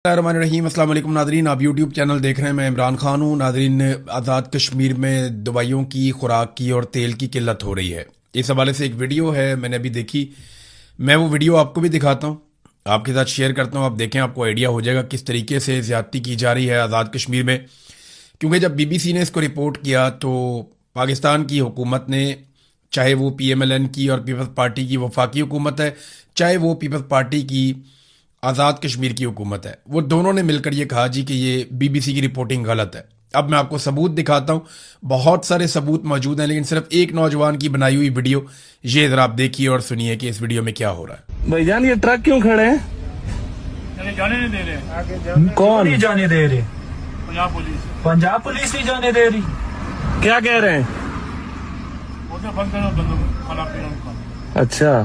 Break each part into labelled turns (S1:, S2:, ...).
S1: रहीम अस्सलाम वालेकुम नादरीन, आप यूट्यूब चैनल देख रहे हैं। मैं इमरान खान हूँ। नादरीन, आज़ाद कश्मीर में दवाइयों की, खुराक की और तेल की किल्लत हो रही है। इस हवाले से एक वीडियो है, मैंने अभी देखी। मैं वो वीडियो आपको भी दिखाता हूँ, आपके साथ शेयर करता हूँ। आप देखें, आपको आइडिया हो जाएगा किस तरीके से ज़्यादती की जा रही है आज़ाद कश्मीर में। क्योंकि जब BBC ने इसको रिपोर्ट किया तो पाकिस्तान की हुकूमत ने, चाहे वो PMLN की और पीपल्स पार्टी की वफाकी हुकूमत है, चाहे वो पीपल्स पार्टी की आज़ाद कश्मीर की हुकूमत है, वो दोनों ने मिलकर ये कहा जी कि ये BBC की रिपोर्टिंग गलत है। अब मैं आपको सबूत दिखाता हूँ, बहुत सारे सबूत मौजूद हैं, लेकिन सिर्फ एक नौजवान की बनाई हुई वीडियो, ये जरा आप देखिए और सुनिए कि इस वीडियो में क्या हो रहा है।
S2: भाईजान, ये ट्रक क्यों खड़े हैं?
S3: जाने नहीं दे रहे।
S2: कौन
S4: नहीं जाने दे रहे?
S3: पंजाब पुलिस।
S4: पंजाब पुलिस नहीं जाने दे रही।
S2: क्या कह रहे हैं?
S3: बोलते बंद करो, बंद खाना पीना उनका।
S2: अच्छा,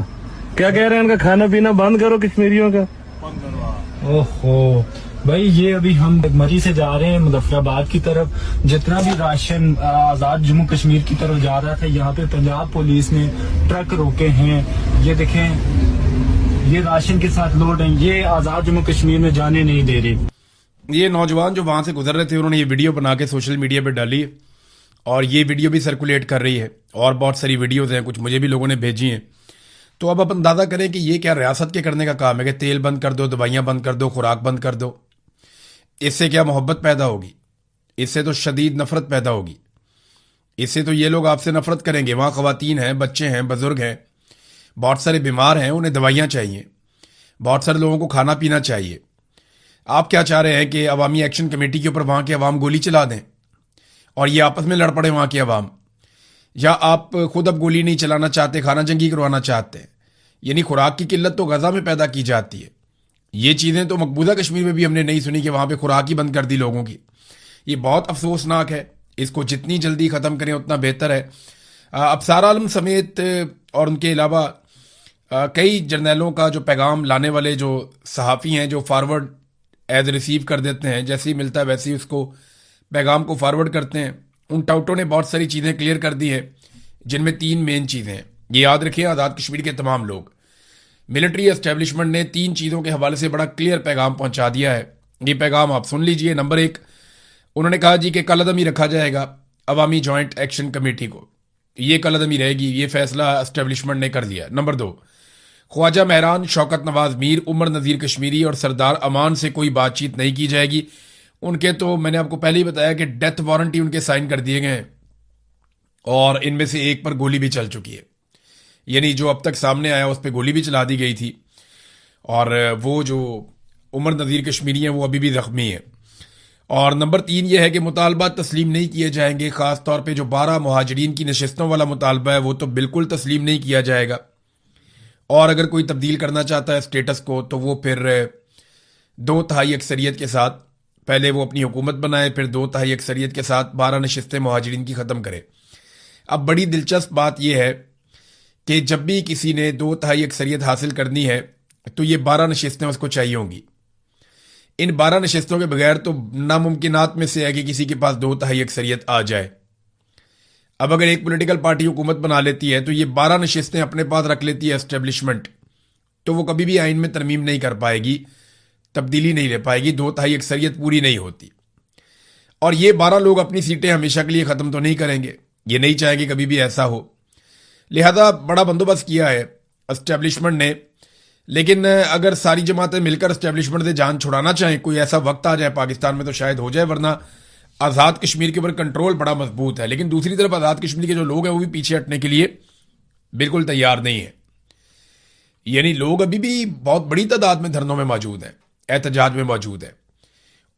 S2: क्या कह रहे हैं? उनका खाना पीना बंद करो, कश्मीरियों का
S3: बंद करो।
S4: ओहो भाई, ये अभी हम मरी से जा रहे हैं मुजफ्फराबाद की तरफ। जितना भी राशन आजाद जम्मू कश्मीर की तरफ जा रहा था, यहाँ पे पंजाब पुलिस ने ट्रक रोके हैं। ये देखें, ये राशन के साथ लोड है। ये आजाद जम्मू कश्मीर में जाने नहीं दे रही।
S1: ये नौजवान जो वहां से गुजर रहे थे, उन्होंने ये वीडियो बना के सोशल मीडिया पे डाली है और ये वीडियो भी सर्कुलेट कर रही है। और बहुत सारी वीडियोज हैं, कुछ मुझे भी लोगों ने भेजी हैं। तो अब आप अंदाजा करें कि ये क्या रियासत के करने का काम है कि तेल बंद कर दो, दवाइयां बंद कर दो, खुराक बंद कर दो। इससे क्या मोहब्बत पैदा होगी? इससे तो शदीद नफरत पैदा होगी। इससे तो ये लोग आपसे नफरत करेंगे। वहाँ खवातीन हैं, बच्चे हैं, बुजुर्ग हैं, बहुत सारे बीमार हैं, उन्हें दवाइयाँ चाहिए, बहुत सारे लोगों को खाना पीना चाहिए। आप क्या चाह रहे हैं कि अवामी एक्शन कमेटी के ऊपर वहाँ के अवाम गोली चला दें और ये आपस में लड़ पड़े वहाँ के अवाम? या आप खुद अब गोली नहीं चलाना चाहते, खाना जंगी करवाना चाहते हैं? यानी खुराक की किल्लत तो गजा में पैदा की जाती है। ये चीज़ें तो मकबूजा कश्मीर में भी हमने नहीं सुनी कि वहाँ पे खुराक ही बंद कर दी लोगों की। ये बहुत अफसोसनाक है। इसको जितनी जल्दी ख़त्म करें उतना बेहतर है। अफसार आलम समेत और उनके अलावा कई जर्नैलों का जो पैगाम लाने वाले जो सहाफ़ी हैं, जो फारवर्ड एज रिसीव कर देते हैं, जैसे ही मिलता है वैसे ही उसको पैगाम को फॉरवर्ड करते हैं। उन टाउटों ने बहुत सारी चीज़ें क्लियर कर दी हैं, जिनमें 3 मेन चीज़ें हैं। ये याद रखिए, आज़ाद कश्मीर के तमाम लोग, मिलिट्री एस्टेब्लिशमेंट ने 3 चीज़ों के हवाले से बड़ा क्लियर पैगाम पहुंचा दिया है। ये पैगाम आप सुन लीजिए। नंबर 1, उन्होंने कहा जी कि कलअदमी रखा जाएगा अवामी जॉइंट एक्शन कमेटी को। ये कलअदमी रहेगी, ये फैसला एस्टेब्लिशमेंट ने कर लिया। नंबर 2, ख्वाजा महरान, शौकत नवाज मीर, उमर नज़ीर कश्मीरी और सरदार अमान से कोई बातचीत नहीं की जाएगी। उनके तो मैंने आपको पहले ही बताया कि डेथ वारंटी उनके साइन कर दिए गए हैं और इनमें से एक पर गोली भी चल चुकी है। यानी जो अब तक सामने आया उस पर गोली भी चला दी गई थी और वो जो उमर नज़ीर कश्मीरी हैं वो अभी भी ज़ख्मी है। और नंबर 3 ये है कि मुतालबा तस्लीम नहीं किए जाएंगे। ख़ास तौर पे जो 12 मुहाजिरीन की नशिस्तों वाला मुतालबा है वो तो बिल्कुल तस्लीम नहीं किया जाएगा। और अगर कोई तब्दील करना चाहता है स्टेटस को तो वो फिर 2/3 अक्सरियत के साथ, पहले वो अपनी हुकूमत बनाए, फिर 2/3 अक्सरियत के साथ 12 नशिस्तें मुहाजिरीन की ख़त्म करे। अब बड़ी दिलचस्प बात यह है कि जब भी किसी ने 2/3 अक्सरियत हासिल करनी है तो ये 12 नशिस्तें उसको चाहिए होंगी। इन 12 नशिस्तों के बगैर तो नामुमकिनात में से है कि किसी के पास 2/3 अक्सरियत आ जाए। अब अगर एक पॉलिटिकल पार्टी हुकूमत बना लेती है तो ये 12 नशिस्तें अपने पास रख लेती है एस्टेब्लिशमेंट, तो वो कभी भी आइन में तरमीम नहीं कर पाएगी, तब्दीली नहीं ले पाएगी, 2/3 अक्सरियत पूरी नहीं होती। और ये 12 लोग अपनी सीटें हमेशा के लिए ख़त्म तो नहीं करेंगे, ये नहीं चाहेंगे कभी भी ऐसा हो। लिहाजा बड़ा बंदोबस्त किया है एस्टेब्लिशमेंट ने। लेकिन अगर सारी जमातें मिलकर एस्टेब्लिशमेंट से जान छुड़ाना चाहें, कोई ऐसा वक्त आ जाए पाकिस्तान में तो शायद हो जाए, वरना आज़ाद कश्मीर के ऊपर कंट्रोल बड़ा मजबूत है। लेकिन दूसरी तरफ आज़ाद कश्मीर के जो लोग हैं वो भी पीछे हटने के लिए बिल्कुल तैयार नहीं है। यानी लोग अभी भी बहुत बड़ी तादाद में धरनों में मौजूद हैं, एहतजाज में मौजूद है।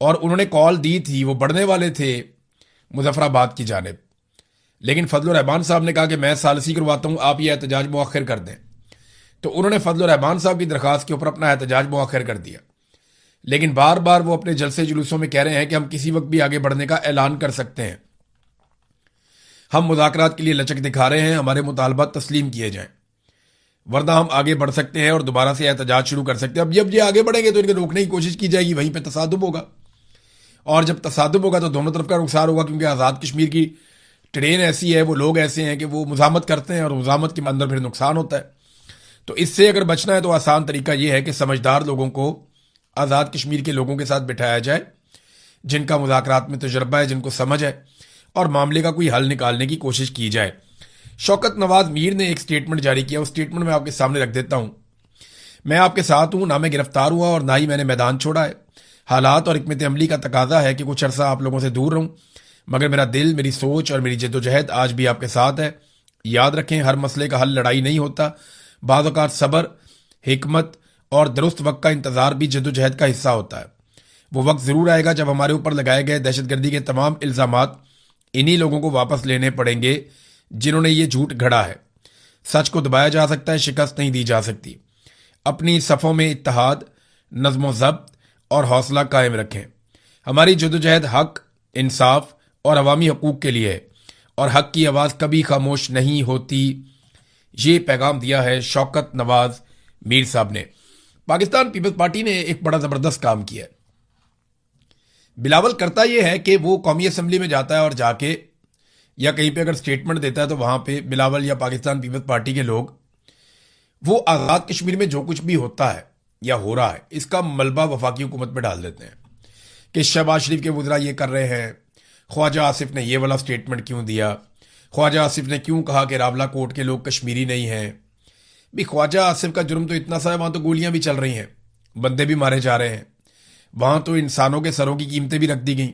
S1: और उन्होंने कॉल दी थी, वो बढ़ने वाले थे मुजफ्फराबाद की जानिब, लेकिन फजल रहमान साहब ने कहा कि मैं सालसी करवाता हूँ, आप ये एहतजाज मुअख्खर कर दें। तो उन्होंने फजल रहमान साहब की दरख्वास्त के ऊपर अपना एहतजाज मुअख्खर कर दिया। लेकिन बार बार वो अपने जलसे जुलूसों में कह रहे हैं कि हम किसी वक्त भी आगे बढ़ने का ऐलान कर सकते हैं, हम मुज़ाकरात के लिए लचक दिखा रहे हैं, हमारे मुतालबा तस्लीम किए जाएं, वरना हम आगे बढ़ सकते हैं और दोबारा से एहतजाज शुरू कर सकते हैं। अब जब ये आगे बढ़ेंगे तो इनको रोकने की कोशिश की जाएगी, वहीं पर तसादुम होगा। और जब तसादुम होगा तो दोनों तरफ का नुकसान होगा, क्योंकि आज़ाद कश्मीर की ट्रेन ऐसी है, वो लोग ऐसे हैं कि वो मुज़ामत करते हैं और मुज़ामत के अंदर फिर नुकसान होता है। तो इससे अगर बचना है तो आसान तरीका यह है कि समझदार लोगों को आज़ाद कश्मीर के लोगों के साथ बिठाया जाए, जिनका मुज़ाकरात में तजुर्बा है, जिनको समझ है, और मामले का कोई हल निकालने की कोशिश की जाए। शौकत नवाज मीर ने एक स्टेटमेंट जारी किया, उस स्टेटमेंट में आपके सामने रख देता हूं। मैं आपके साथ हूं, ना मैं गिरफ्तार हुआ और ना ही मैंने मैदान छोड़ा है। हालात और हिकमत अमली का तकाजा है कि कुछ अरसा आप लोगों से दूर रहूं, मगर मेरा दिल, मेरी सोच और मेरी जद्दोजहद आज भी आपके साथ है। याद रखें, हर मसले का हल लड़ाई नहीं होता। बाज़ औक़ात सब्र, हिकमत और दुरुस्त वक्त का इंतज़ार भी जद्दोजहद का हिस्सा होता है। वो वक्त ज़रूर आएगा जब हमारे ऊपर लगाए गए दहशतगर्दी के तमाम इल्ज़ामात इन्हीं लोगों को वापस लेने पड़ेंगे जिन्होंने ये झूठ गढ़ा है। सच को दबाया जा सकता है, शिकस्त नहीं दी जा सकती। अपनी सफ़ों में इत्तेहाद, नज़्म ज़ब्त और हौसला कायम रखें। हमारी जद्दोजहद हक, इंसाफ और अवामी हकूक़ के लिए है और हक की आवाज़ कभी खामोश नहीं होती। ये पैगाम दिया है शौकत नवाज मीर साहब ने। पाकिस्तान पीपल्स पार्टी ने एक बड़ा ज़बरदस्त काम किया है। बिलावल करता यह है कि वो कौमी असम्बली में जाता है और जाके या कहीं पे अगर स्टेटमेंट देता है तो वहां पे बिलावल या पाकिस्तान पीपल्स पार्टी के लोग वो आज़ाद कश्मीर में जो कुछ भी होता है या हो रहा है इसका मलबा वफाकी हुकूमत पे डाल देते हैं कि शहबाज शरीफ के वज़रा ये कर रहे हैं, ख्वाजा आसिफ ने ये वाला स्टेटमेंट क्यों दिया, ख्वाजा आसिफ ने क्यों कहा कि रावला कोट के लोग कश्मीरी नहीं हैं। भी ख्वाजा आसिफ का जुर्म तो इतना सा है, वहां तो गोलियां भी चल रही हैं, बंदे भी मारे जा रहे हैं, वहां तो इंसानों के सरों की कीमतें भी रख दी गई।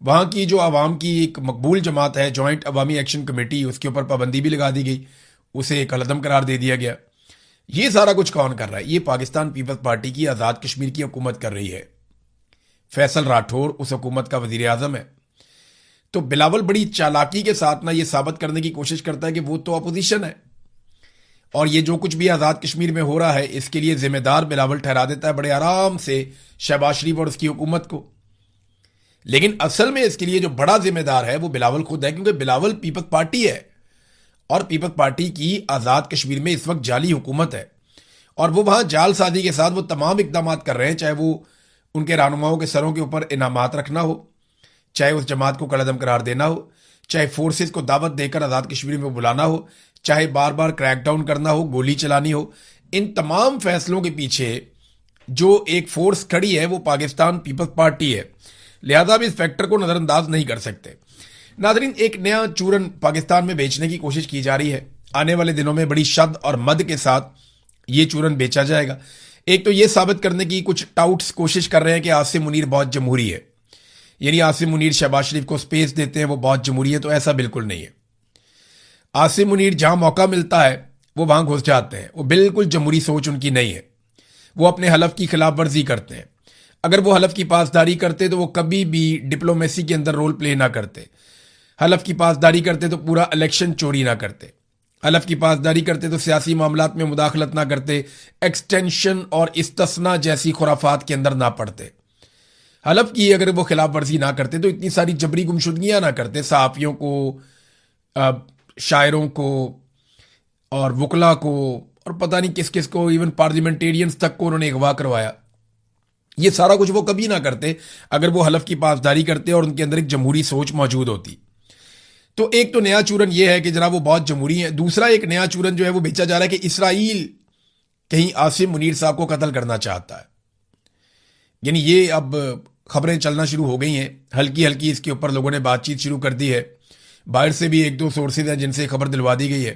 S1: वहां की जो आवाम की एक मकबूल जमात है जॉइंट अवामी एक्शन कमेटी, उसके ऊपर पाबंदी भी लगा दी गई, उसे कलअदम करार दे दिया गया। ये सारा कुछ कौन कर रहा है? ये पाकिस्तान पीपल्स पार्टी की आज़ाद कश्मीर की हुकूमत कर रही है। फैसल राठौर उस हुकूमत का वजीर आजम है। तो बिलावल बड़ी चालाकी के साथ ना ये साबित करने की कोशिश करता है कि वो तो अपोजिशन है और ये जो कुछ भी आज़ाद कश्मीर में हो रहा है इसके लिए जिम्मेदार बिलावल ठहरा देता है बड़े आराम से शहबाज शरीफ और उसकी हुकूमत को। लेकिन असल में इसके लिए जो बड़ा जिम्मेदार है वो बिलावल खुद है, क्योंकि बिलावल पीपल्स पार्टी है और पीपल्स पार्टी की आज़ाद कश्मीर में इस वक्त जाली हुकूमत है और वो वहां जालसाजी के साथ वो तमाम इकदाम कर रहे हैं, चाहे वो उनके रहनुमाओं के सरों के ऊपर इनामात रखना हो, चाहे उस जमात को कलअदम करार देना हो, चाहे फोर्सेस को दावत देकर आज़ाद कश्मीर में बुलाना हो, चाहे बार बार क्रैकडाउन करना हो, गोली चलानी हो। इन तमाम फैसलों के पीछे जो एक फोर्स खड़ी है वो पाकिस्तान पीपल्स पार्टी है। लिहाजा अब इस फैक्टर को नज़रअंदाज नहीं कर सकते। नाज़रीन, एक नया चूरन पाकिस्तान में बेचने की कोशिश की जा रही है। आने वाले दिनों में बड़ी शद और मद के साथ ये चूरन बेचा जाएगा। एक तो ये साबित करने की कुछ टाउट्स कोशिश कर रहे हैं कि आसिम मुनीर बहुत जमहूरी है, यानी आसिम मुनीर शहबाज शरीफ को स्पेस देते हैं, वो बहुत जमहूरी है। तो ऐसा बिल्कुल नहीं है। आसिम मुनीर जहां मौका मिलता है वो वहां घुस जाते हैं। वो बिल्कुल जमहूरी सोच उनकी नहीं है। वो अपने हलफ की खिलाफ वर्जी करते हैं। अगर वो हलफ की पासदारी करते तो वो कभी भी डिप्लोमेसी के अंदर रोल प्ले ना करते। हलफ की पासदारी करते तो पूरा इलेक्शन चोरी ना करते। हलफ की पासदारी करते तो सियासी मामलात में मुदाखलत ना करते, एक्सटेंशन और इस्तिस्ना जैसी खुराफात के अंदर ना पड़ते। हलफ की अगर वो खिलाफ वर्जी ना करते तो इतनी सारी जबरी गुमशुदगियां ना करते, सहाफ़ियों को, शायरों को और वकला को और पता नहीं किस किस को, इवन पार्लियामेंटेरियंस तक को उन्होंने अगवा करवाया। ये सारा कुछ वो कभी ना करते अगर वो हलफ की पासदारी करते और उनके अंदर एक जमहूरी सोच मौजूद होती। तो एक तो नया चूरन ये है कि जनाब वो बहुत जमहूरी है। दूसरा एक नया चूरन जो है वो बेचा जा रहा है कि इसराइल कहीं आसिम मुनीर साहब को कत्ल करना चाहता है। यानी ये अब खबरें चलना शुरू हो गई हैं, हल्की हल्की इसके ऊपर लोगों ने बातचीत शुरू कर दी है। बाहर से भी एक दो सोर्सेज हैं जिनसे खबर दिलवा दी गई है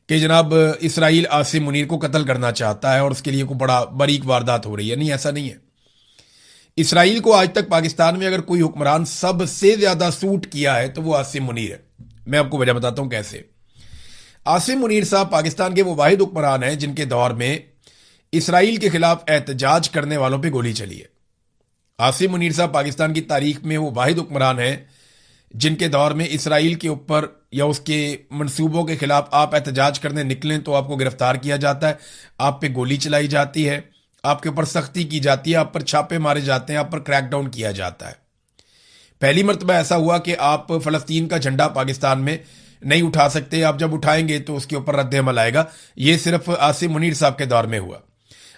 S1: कि जनाब इसराइल आसिम मुनीर को कत्ल करना चाहता है और उसके लिए कोई बड़ा बारीक वारदात हो रही है। नहीं, ऐसा नहीं है। इसराइल को आज तक पाकिस्तान में अगर कोई हुक्मरान सबसे ज्यादा सूट किया है तो वो आसिम मुनीर है। मैं आपको वजह बताता हूं कैसे। आसिम मुनीर साहब पाकिस्तान के वो वाहिद हुक्मरान हैं जिनके दौर में इसराइल के खिलाफ एहतजाज करने वालों पे गोली चली है। आसिम मुनीर साहब पाकिस्तान की तारीख में वो वाहिद हुक्मरान हैं जिनके दौर में इसराइल के ऊपर या उसके मंसूबों के खिलाफ आप एहतजाज करने निकलें तो आपको गिरफ्तार किया जाता है, आप पे गोली चलाई जाती है, आपके ऊपर सख्ती की जाती है, आप पर छापे मारे जाते हैं, आप पर क्रैकडाउन किया जाता है। पहली मरतबा ऐसा हुआ कि आप फलस्तीन का झंडा पाकिस्तान में नहीं उठा सकते, आप जब उठाएंगे तो उसके ऊपर रद्द अमल आएगा। ये सिर्फ आसिम मुनीर साहब के दौर में हुआ।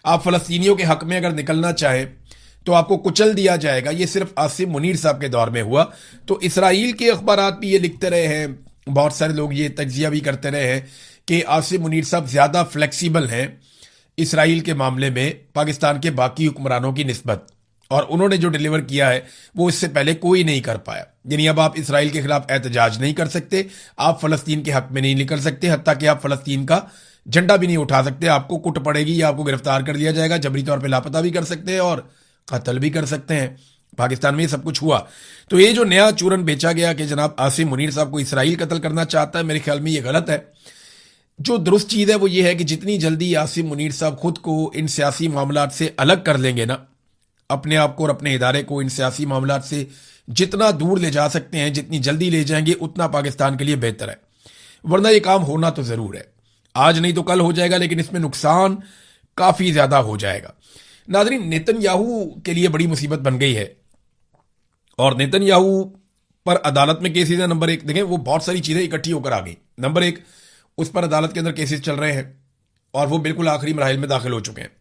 S1: आप फलस्तीनियों के हक में अगर निकलना चाहें तो आपको कुचल दिया जाएगा। ये सिर्फ आसिम मुनीर साहब के दौर में हुआ। तो इसराइल के अखबारात भी ये लिखते रहे हैं, बहुत सारे लोग ये तज्जिया भी करते रहे हैं कि आसिम मुनीर साहब ज़्यादा फ्लेक्सिबल हैं इसराइल के मामले में पाकिस्तान के बाकी हुक्मरानों की निस्बत, और उन्होंने जो डिलीवर किया है वो इससे पहले कोई नहीं कर पाया। यानी अब आप इसराइल के खिलाफ एहतजाज नहीं कर सकते, आप फलस्तीन के हक में नहीं निकल सकते, हत्ता कि आप फलस्तीन का झंडा भी नहीं उठा सकते। आपको कुट पड़ेगी या आपको गिरफ्तार कर लिया जाएगा, जबरी तौर पे लापता भी कर सकते हैं और कत्ल भी कर सकते हैं। पाकिस्तान में ये सब कुछ हुआ। तो ये जो नया चूरन बेचा गया कि जनाब आसिम मुनीर साहब को इसराइल कत्ल करना चाहता है, मेरे ख्याल में ये गलत है। जो दुरुस्त चीज़ है वो ये है कि जितनी जल्दी आसिम मुनीर साहब खुद को इन सियासी मामलात से अलग कर लेंगे ना, अपने आप को और अपने इदारे को इन सियासी मामलात से जितना दूर ले जा सकते हैं, जितनी जल्दी ले जाएंगे उतना पाकिस्तान के लिए बेहतर है। वरना ये काम होना तो ज़रूर है, आज नहीं तो कल हो जाएगा, लेकिन इसमें नुकसान काफ़ी ज़्यादा हो जाएगा। नाज़रीन, नेतन्याहू के लिए बड़ी मुसीबत बन गई है और नेतन्याहू पर अदालत में केसेस है। नंबर एक देखें, वो बहुत सारी चीज़ें इकट्ठी होकर आ गई। नंबर एक, उस पर अदालत के अंदर केसेस चल रहे हैं और वो बिल्कुल आखिरी मराहिल में दाखिल हो चुके हैं।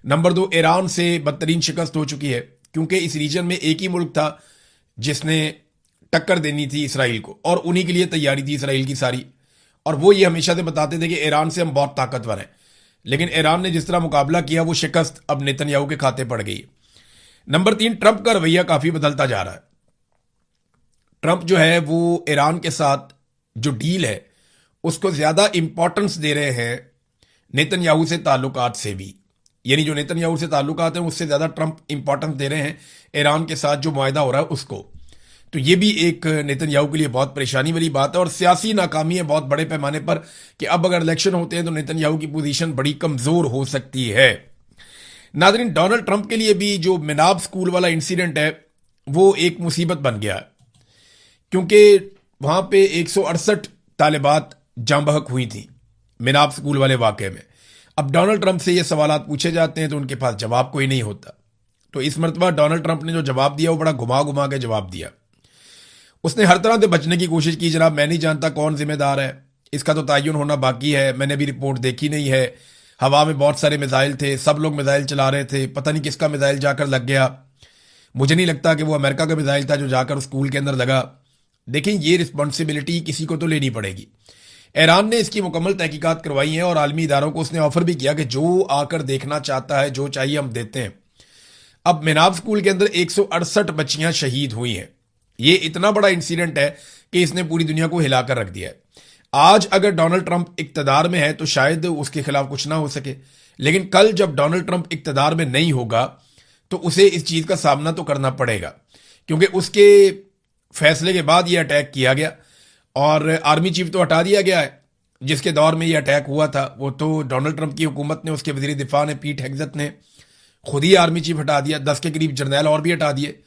S1: नंबर दो, ईरान से बदतरीन शिकस्त हो चुकी है, क्योंकि इस रीजन में एक ही मुल्क था जिसने टक्कर देनी थी इसराइल को, और उन्हीं के लिए तैयारी थी इसराइल की सारी। और वो ये हमेशा से बताते थे कि ईरान से हम बहुत ताकतवर हैं, लेकिन ईरान ने जिस तरह मुकाबला किया वो शिकस्त अब नेतन्याहू के खाते पड़ गई। नंबर तीन, ट्रंप का रवैया काफी बदलता जा रहा है। ट्रंप जो है वो ईरान के साथ जो डील है उसको ज्यादा इंपॉर्टेंस दे रहे हैं नेतन्याहू से ताल्लुकात से भी। यानी जो नेतन्याहू से ताल्लुकात हैं उससे ज्यादा ट्रंप इंपॉर्टेंस दे रहे हैं ईरान के साथ जो मुआहदा हो रहा है उसको। तो ये भी एक नेतन्याहू के लिए बहुत परेशानी वाली बात है और सियासी नाकामी है बहुत बड़े पैमाने पर कि अब अगर इलेक्शन होते हैं तो नेतन्याहू की पोजीशन बड़ी कमजोर हो सकती है। नाज़रीन, डोनाल्ड ट्रंप के लिए भी जो मिनाब स्कूल वाला इंसिडेंट है वो एक मुसीबत बन गया है, क्योंकि वहां पे 168 तालिबात जाँ बहक हुई थी मिनाब स्कूल वाले वाक़े में। अब डोनाल्ड ट्रंप से ये सवालात पूछे जाते हैं तो उनके पास जवाब कोई नहीं होता। तो इस मरतबा डोनाल्ड ट्रंप ने जो जवाब दिया वो बड़ा घुमा घुमा के जवाब दिया। उसने हर तरह से बचने की कोशिश की, जनाब मैं नहीं जानता कौन जिम्मेदार है, इसका तो तयन होना बाकी है, मैंने अभी रिपोर्ट देखी नहीं है, हवा में बहुत सारे मिसाइल थे, सब लोग मिसाइल चला रहे थे, पता नहीं किसका मिसाइल जाकर लग गया, मुझे नहीं लगता कि वो अमेरिका का मिसाइल था जो जाकर स्कूल के अंदर लगा। देखें, ये रिस्पॉन्सिबिलिटी किसी को तो लेनी पड़ेगी। ईरान ने इसकी मुकम्मल तहकीकात करवाई हैं और आलमी इदारों को उसने ऑफर भी किया कि जो आकर देखना चाहता है, जो चाहिए हम देते हैं। अब मिनाब स्कूल के अंदर 168 बच्चियां शहीद हुई हैं। ये इतना बड़ा इंसिडेंट है कि इसने पूरी दुनिया को हिलाकर रख दिया है। आज अगर डोनाल्ड ट्रंप इक्तदार में है तो शायद उसके खिलाफ कुछ ना हो सके, लेकिन कल जब डोनाल्ड ट्रंप इक्तदार में नहीं होगा तो उसे इस चीज का सामना तो करना पड़ेगा, क्योंकि उसके फैसले के बाद ये अटैक किया गया और आर्मी चीफ तो हटा दिया गया है। जिसके दौर में ये अटैक हुआ था वो तो डोनाल्ड ट्रंप की हुकूमत ने, उसके वजीर दिफा ने, पीट हेग्सेट ने खुद ही आर्मी चीफ हटा दिया, 10 के करीब जर्नैल और भी हटा दिए।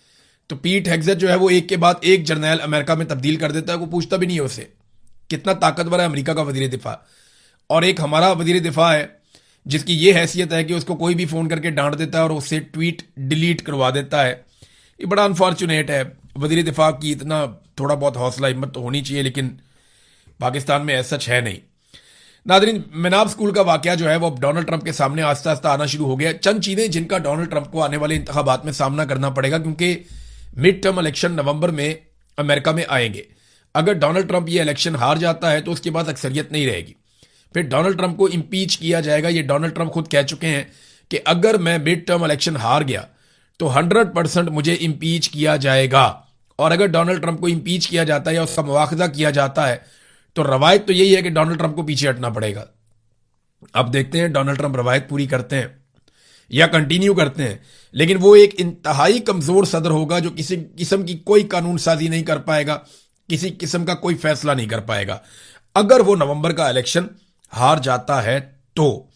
S1: तो पीट हेग्सेट जो है वो एक के बाद एक जर्नैल अमेरिका में तब्दील कर देता है, वो पूछता भी नहीं है उसे कितना ताकतवर है अमेरिका का वजीर दिफा। और एक हमारा वजीर दिफा है जिसकी ये हैसियत है कि उसको कोई भी फोन करके डांट देता है और उससे ट्वीट डिलीट करवा देता है। ये बड़ा अनफॉर्चुनेट है। वजीर दिफा की इतना थोड़ा बहुत हौसला हिम्मत तो होनी चाहिए, लेकिन पाकिस्तान में ऐसा है नहीं। नादरीन, मिनाब स्कूल का वाकया जो है वो अब डोनाल्ड ट्रंप के सामने आस्ता आस्ता आना शुरू हो गया। चंद चीजें जिनका डोनाल्ड ट्रंप को आने वाले इंतखाबात में सामना करना पड़ेगा, क्योंकि मिड टर्म इलेक्शन नवंबर में अमेरिका में आएंगे। अगर डोनाल्ड ट्रंप ये इलेक्शन हार जाता है तो उसके पास अक्सरियत नहीं रहेगी, फिर डोनाल्ड ट्रंप को इम्पीच किया जाएगा। ये डोनाल्ड ट्रंप खुद कह चुके हैं कि अगर मैं मिड टर्म इलेक्शन हार गया तो 100% मुझे इम्पीच किया जाएगा। और अगर डोनाल्ड ट्रंप को इम्पीच किया जाता है या उसका मुआखजा किया जाता है तो रवायत तो यही है कि डोनाल्ड ट्रंप को पीछे हटना पड़ेगा। अब देखते हैं डोनाल्ड ट्रंप रवायत पूरी करते हैं या कंटिन्यू करते हैं, लेकिन वो एक इंतहाई कमजोर सदर होगा जो किसी किस्म की कोई कानून साजी नहीं कर पाएगा, किसी किस्म का कोई फैसला नहीं कर पाएगा अगर वो नवंबर का इलेक्शन हार जाता है। तो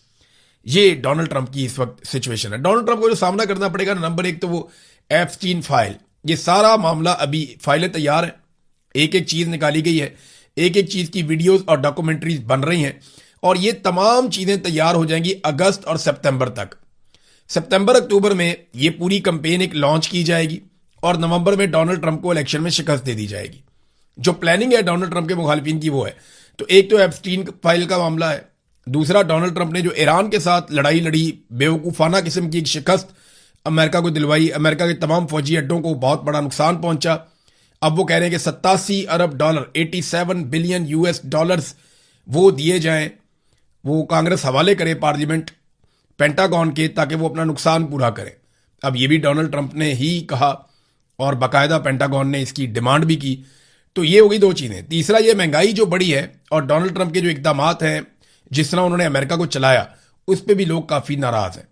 S1: ये डोनाल्ड ट्रंप की इस वक्त सिचुएशन है। डोनाल्ड ट्रंप को जो सामना करना पड़ेगा, नंबर एक तो वो एप्स्टीन फाइल, ये सारा मामला अभी फाइलें तैयार है, एक एक चीज निकाली गई है, एक एक चीज की वीडियोस और डॉक्यूमेंट्रीज बन रही हैं और ये तमाम चीजें तैयार हो जाएंगी अगस्त और सितंबर तक। सितंबर अक्टूबर में ये पूरी कंपेन एक लॉन्च की जाएगी और नवंबर में डोनाल्ड ट्रंप को इलेक्शन में शिकस्त दे दी जाएगी। जो प्लानिंग है डोनाल्ड ट्रंप के मुखालिफिन की वो है। तो एक तो एप्स्टीन फाइल का मामला है, दूसरा डोनाल्ड ट्रंप ने जो ईरान के साथ लड़ाई लड़ी, बेवकूफाना किस्म की एक शिकस्त अमेरिका को दिलवाई, अमेरिका के तमाम फौजी अड्डों को बहुत बड़ा नुकसान पहुंचा। अब वो कह रहे हैं कि 87 अरब डॉलर, 87 बिलियन US डॉलर्स वो दिए जाएं, वो कांग्रेस हवाले करे पार्लियामेंट पेंटागन के, ताकि वो अपना नुकसान पूरा करें। अब ये भी डोनाल्ड ट्रंप ने ही कहा और बाकायदा पेंटागन ने इसकी डिमांड भी की। तो ये हो गई दो चीज़ें। तीसरा, ये महंगाई जो बढ़ी है और डोनाल्ड ट्रंप के जो इकदामात हैं, जिस तरह उन्होंने अमेरिका को चलाया, उस पर भी लोग काफ़ी नाराज़ हैं।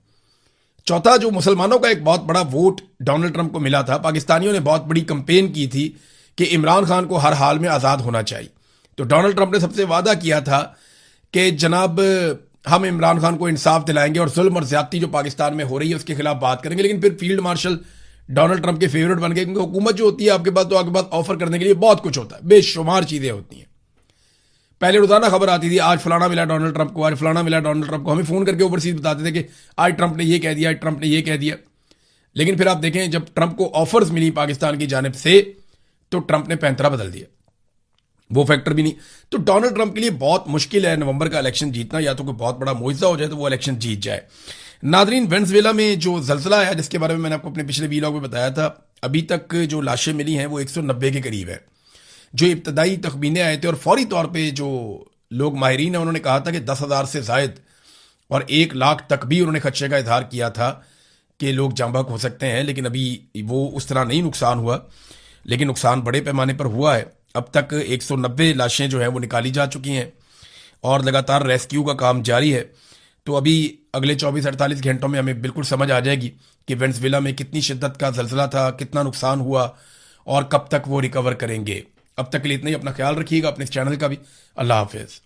S1: चौथा, जो मुसलमानों का एक बहुत बड़ा वोट डोनाल्ड ट्रंप को मिला था, पाकिस्तानियों ने बहुत बड़ी कंपेन की थी कि इमरान खान को हर हाल में आज़ाद होना चाहिए। तो डोनाल्ड ट्रंप ने सबसे वादा किया था कि जनाब हम इमरान खान को इंसाफ दिलाएंगे और जुल्म और ज्यादती जो पाकिस्तान में हो रही है उसके खिलाफ बात करेंगे। लेकिन फिर फील्ड मार्शल डोनाल्ड ट्रंप के फेवरेट बन गए, क्योंकि हुकूमत जो होती है आपके पास, तो आपके पास ऑफर करने के लिए बहुत कुछ होता है, बेशुमार चीज़ें होती हैं। पहले रोजाना खबर आती थी, आज फलाना मिला डोनाल्ड ट्रंप को, आज फलाना मिला डोनाल्ड ट्रंप को। हमें फोन करके ओवरसीज बताते थे कि आज ट्रंप ने ये कह दिया, आज ट्रंप ने ये कह दिया। लेकिन फिर आप देखें, जब ट्रंप को ऑफर्स मिली पाकिस्तान की जानिब से, तो ट्रंप ने पैंतरा बदल दिया, वो फैक्टर भी नहीं। तो डोनाल्ड ट्रंप के लिए बहुत मुश्किल है नवंबर का इलेक्शन जीतना, या तो कोई बहुत बड़ा मुआवजा हो जाए तो वो इलेक्शन जीत जाए। नादरीन, वेनेजुएला में जो जलजला आया, जिसके बारे में मैंने आपको अपने पिछले वीलॉग में बताया था, अभी तक जो लाशें मिली हैं वो 190 के करीब है। जो इब्तदाई तखमीने आए थे, और फौरी तौर पर जो लोग माहिरीन हैं उन्होंने कहा था कि 10,000 से जायद और 1 लाख तक भी उन्होंने खदशे का इजहार किया था कि लोग जाँ बहक हो सकते हैं। लेकिन अभी वो उस तरह नहीं नुकसान हुआ, लेकिन नुकसान बड़े पैमाने पर हुआ है। अब तक 190 लाशें जो हैं वो निकाली जा चुकी हैं और लगातार रेस्क्यू का काम जारी है। तो अभी अगले 24-48 घंटों में हमें बिल्कुल समझ आ जाएगी कि वेनेजुएला में कितनी शिद्दत का जलजला था, कितना नुकसान हुआ और कब तक वो रिकवर करेंगे। अब तक के लिए इतना ही। अपना ख्याल रखिएगा, अपने इस चैनल का भी। अल्लाह हाफिज़।